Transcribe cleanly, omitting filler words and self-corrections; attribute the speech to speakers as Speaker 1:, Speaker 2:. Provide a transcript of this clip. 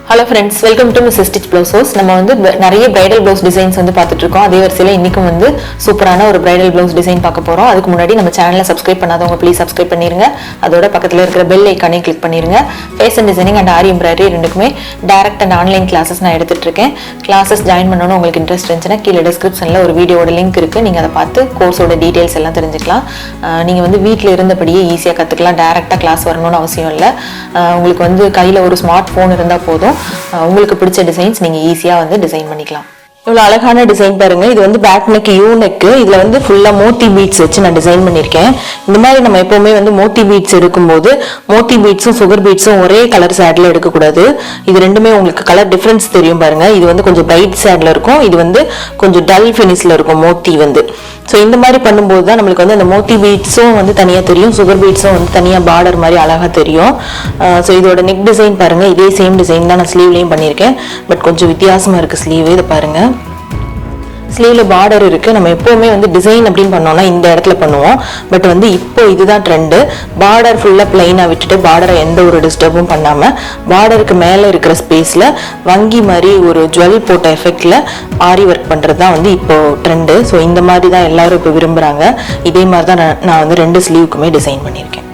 Speaker 1: Hello friends, welcome to Mrs. Stitch Blouse House. நம்ம வந்து நிறைய bridal blouse designs வந்து பார்த்துட்டு இருக்கோம். அதே வரிசையில இன்னைக்கும் வந்து சூப்பரான ஒரு bridal blouse design பார்க்க போறோம். அதுக்கு முன்னாடி நம்ம சேனலை subscribe பண்ணாதவங்க please subscribe பண்ணிருங்க. அதோட பக்கத்துல இருக்கிற bell icon-ஐ click பண்ணிருங்க. Fashion Designing and Aari Embroidery ரெண்டுக்குமே direct and online classes நான் எடுத்துட்டு இருக்கேன். Classes join பண்ணனும் உங்களுக்கு இன்ட்ரஸ்ட் இருந்துச்சுனா கீழ description-ல ஒரு வீடியோவோட லிங்க் இருக்கு. நீங்க அதை பார்த்து கோர்ஸோட டீடைல்ஸ் எல்லாம் தெரிஞ்சுக்கலாம். நீங்க வந்து வீட்ல இருந்தபடியே ஈஸியா கத்துக்கலாம். டைரக்ட்டா கிளாஸ் வரணும்னு அவசியம் இல்ல. உங்களுக்கு வந்து கையில ஒரு ஸ்மார்ட் போன் இருந்தா போதும். உங்களுக்கு பிடிச்ச டிசைன்ஸ் நீங்க ஈஸியா வந்து டிசைன் பண்ணிக்கலாம். இவ்வளவு அழகான டிசைன் பாருங்க. இது வந்து பேக் நெக் யூ நெக். இதுல வந்து ஃபுல்லா மோத்தி பீட்ஸ் வச்சு நான் டிசைன் பண்ணிருக்கேன். இந்த மாதிரி நம்ம எப்பவுமே வந்து மோத்தி பீட்ஸ் எடுக்கும்போது மோத்தி பீட்ஸும் சுகர் பீட்ஸும் ஒரே கலர் ஷேட்ல எடுக்க கூடாது. இது ரெண்டுமே உங்களுக்கு கலர் டிஃபரன்ஸ் தெரியும் பாருங்க. இது வந்து கொஞ்சம் பிரைட் ஷேட்ல இருக்கும், இது வந்து கொஞ்சம் டல் ஃபினிஷ்ல இருக்கும் மோத்தி வந்து. ஸோ இந்த மாதிரி பண்ணும்போது தான் நம்மளுக்கு வந்து அந்த மோத்தி பீட்ஸும் வந்து தனியாக தெரியும், சுகர் பீட்ஸும் வந்து தனியாக பார்டர் மாதிரி அழகாக தெரியும். ஸோ இதோட நெக் டிசைன் பாருங்கள், இதே சேம் டிசைன் தான் நான் ஸ்லீவ்லேயும் பண்ணியிருக்கேன். பட் கொஞ்சம் வித்தியாசமாக இருக்குது ஸ்லீவ். இதை பாருங்கள், ஸ்லீவ்ல பார்டர் இருக்கு. நம்ம எப்பவுமே வந்து டிசைன் அப்படின்னு பண்ணோம்னா இந்த இடத்துல பண்ணுவோம். பட் வந்து இப்போ இதுதான் ட்ரெண்டு. பார்டர் ஃபுல்லா பிளைனா விட்டுட்டு பார்டரை எந்த ஒரு டிஸ்டர்பும் பண்ணாம பார்டருக்கு மேல இருக்கிற ஸ்பேஸ்ல வங்கி மாதிரி ஒரு ஜுவல் போட்ட எஃபெக்ட்ல ஆரி ஒர்க் பண்றது தான் வந்து இப்போ ட்ரெண்டு. ஸோ இந்த மாதிரி தான் எல்லாரும் இப்போ விரும்புறாங்க. இதே மாதிரி தான் நான் வந்து 2 ஸ்லீவுக்குமே டிசைன் பண்ணியிருக்கேன்.